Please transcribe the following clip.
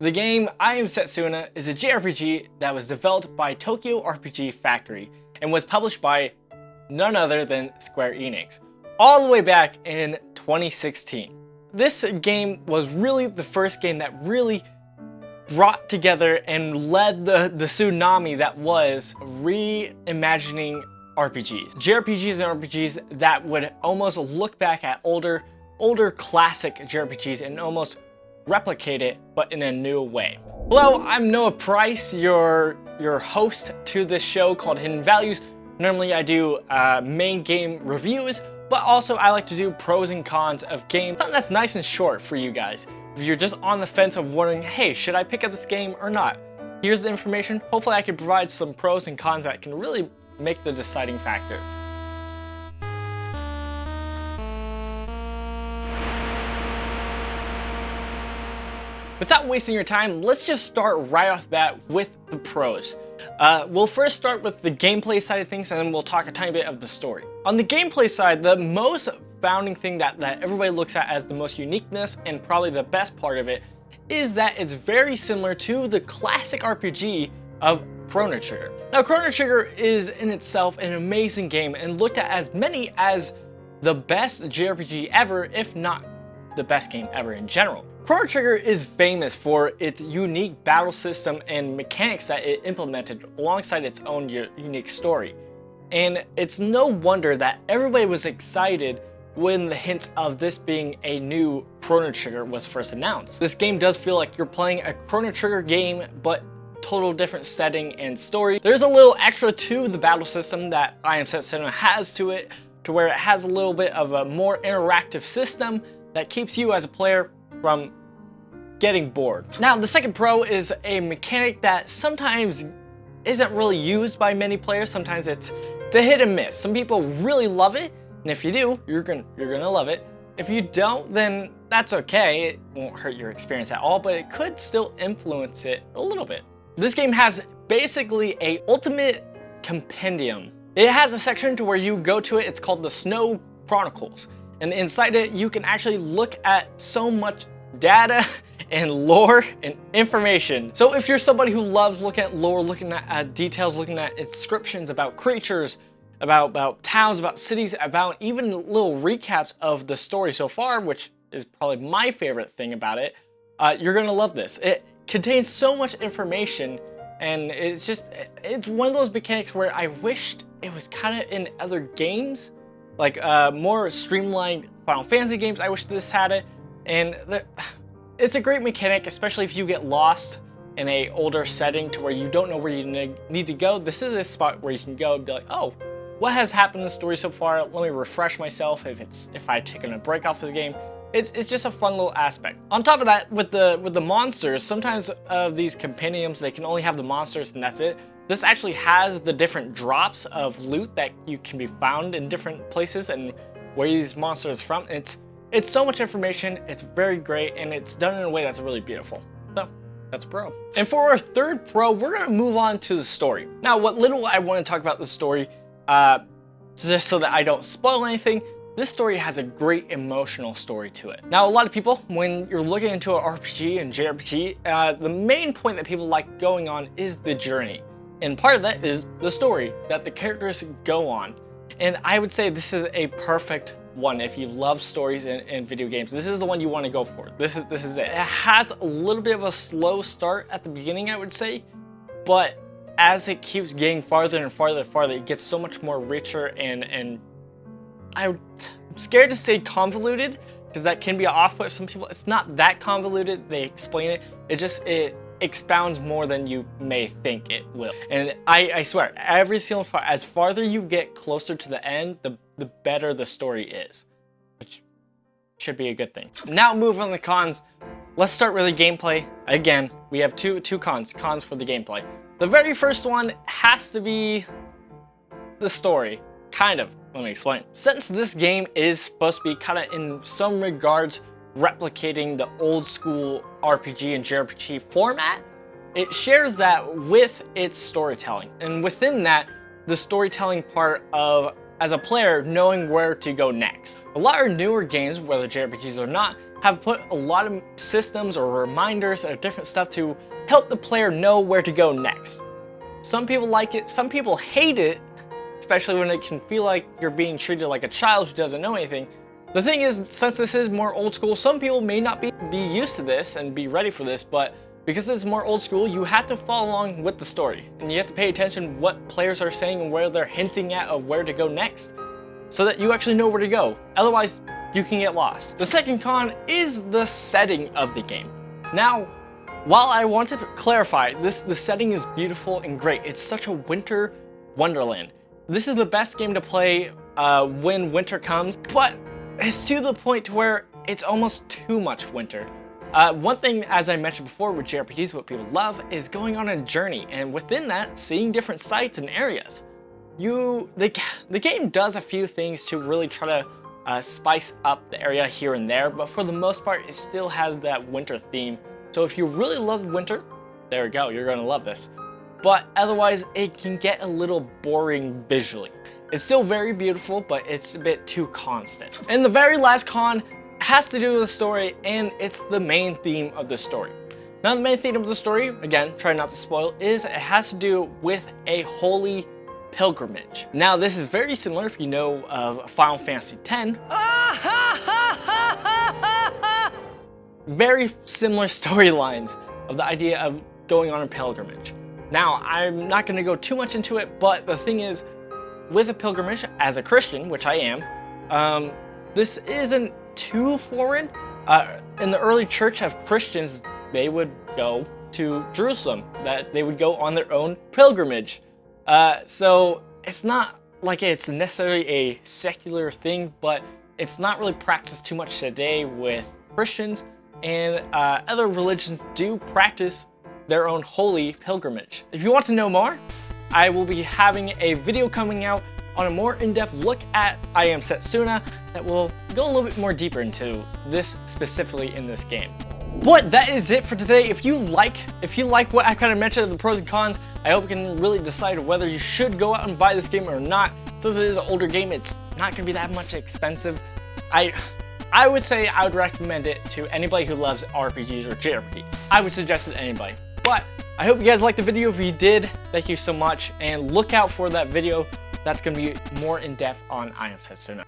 The game I Am Setsuna is a JRPG that was developed by Tokyo RPG Factory and was published by none other than Square Enix, all the way back in 2016. This game was really the first game that really brought together and led the tsunami that was reimagining RPGs. JRPGs and RPGs that would almost look back at older classic JRPGs and almost replicate it, but in a new way. Hello, I'm Noah Price, your host to this show called Hidden Values. Normally I do main game reviews, but also I like to do pros and cons of games. Something that's nice and short for you guys. If you're just on the fence of wondering, hey, should I pick up this game or not? Here's the information. Hopefully I can provide some pros and cons that can really make the deciding factor. Without wasting your time, let's just start right off the bat with the pros. We'll first start with the gameplay side of things, and then we'll talk a tiny bit of the story. On the gameplay side, the most founding thing that everybody looks at as the most uniqueness and probably the best part of it is that it's very similar to the classic RPG of Chrono Trigger. Now, Chrono Trigger is in itself an amazing game and looked at as many as the best JRPG ever, if not the best game ever in general. Chrono Trigger is famous for its unique battle system and mechanics that it implemented alongside its own unique story. And it's no wonder that everybody was excited when the hints of this being a new Chrono Trigger was first announced. This game does feel like you're playing a Chrono Trigger game, but total different setting and story. There's a little extra to the battle system that I Am Setsuna has to it, to where it has a little bit of a more interactive system that keeps you as a player from getting bored. Now, the second pro is a mechanic that sometimes isn't really used by many players. Sometimes it's a hit and miss. Some people really love it, and if you do, you're gonna love it. If you don't, then that's okay. It won't hurt your experience at all, but it could still influence it a little bit. This game has basically a ultimate compendium. It has a section to where you go to it. It's called the Snow Chronicles. And inside it, you can actually look at so much data and lore and information. So if you're somebody who loves looking at lore, looking at details, looking at inscriptions about creatures, about towns, about cities, about even little recaps of the story so far, which is probably my favorite thing about it, you're gonna love this. It contains so much information, and it's one of those mechanics where I wished it was kind of in other games, like more streamlined Final Fantasy games. I wish this had it, and it's a great mechanic, especially if you get lost in a older setting to where you don't know where you need to go. This is a spot where you can go and be like, oh, what has happened in the story so far? Let me refresh myself if I've taken a break off this game. It's just a fun little aspect. On top of that, with the monsters, sometimes of these compendiums, they can only have the monsters and that's it. This actually has the different drops of loot that you can be found in different places and where these monsters are from. It's so much information, it's very great, and it's done in a way that's really beautiful. So, that's a pro. And for our third pro, we're gonna move on to the story. Now, what little I wanna talk about the story, just so that I don't spoil anything, this story has a great emotional story to it. Now, a lot of people, when you're looking into an RPG and JRPG, the main point that people like going on is the journey. And part of that is the story that the characters go on. And I would say this is a perfect one. If you love stories in video games, this is the one you want to go for. This is it. It has a little bit of a slow start at the beginning, I would say, but as it keeps getting farther and farther and farther, it gets so much more richer, and I'm scared to say convoluted, because that can be an off-put to some people. It's not that convoluted. They explain it. It expounds more than you may think it will. And I swear, every single part, as farther you get closer to the end, the better the story is, which should be a good thing. Now, moving on to the cons. Let's start with the gameplay. Again, we have two cons for the gameplay. The very first one has to be the story. Kind of. Let me explain. Since this game is supposed to be kind of in some regards replicating the old school RPG and JRPG format, it shares that with its storytelling. And within that, the storytelling part of, as a player, knowing where to go next. A lot of newer games, whether JRPGs or not, have put a lot of systems or reminders or different stuff to help the player know where to go next. Some people like it, some people hate it, especially when it can feel like you're being treated like a child who doesn't know anything. The thing is, since this is more old school, some people may not be used to this and be ready for this, but because it's more old school, you have to follow along with the story, and you have to pay attention what players are saying and where they're hinting at of where to go next, so that you actually know where to go. Otherwise, you can get lost. The second con is the setting of the game. Now, while I want to clarify, the setting is beautiful and great. It's such a winter wonderland. This is the best game to play when winter comes, but it's to the point where it's almost too much winter. One thing, as I mentioned before with JRPGs, what people love is going on a journey, and within that, seeing different sites and areas. The game does a few things to really try to spice up the area here and there, but for the most part, it still has that winter theme. So if you really love winter, there you go, you're gonna love this. But otherwise, it can get a little boring visually. It's still very beautiful, but it's a bit too constant. And the very last con has to do with the story, and it's the main theme of the story. Now, the main theme of the story, again, try not to spoil, is it has to do with a holy pilgrimage. Now, this is very similar, if you know of Final Fantasy X. Very similar storylines of the idea of going on a pilgrimage. Now, I'm not going to go too much into it, but the thing is, with a pilgrimage, as a Christian, which I am, this isn't too foreign. In the early church of Christians, they would go to Jerusalem, that they would go on their own pilgrimage. So it's not like it's necessarily a secular thing, but it's not really practiced too much today with Christians, and other religions do practice their own holy pilgrimage. If you want to know more, I will be having a video coming out on a more in-depth look at I Am Setsuna that will go a little bit more deeper into this specifically in this game. But that is it for today. If you like what I kind of mentioned, the pros and cons, I hope you can really decide whether you should go out and buy this game or not. Since it is an older game, it's not going to be that much expensive. I would say I would recommend it to anybody who loves RPGs or JRPGs. I would suggest it to anybody. But I hope you guys liked the video. If you did, thank you so much, and look out for that video. That's going to be more in depth on I Am Setsuna.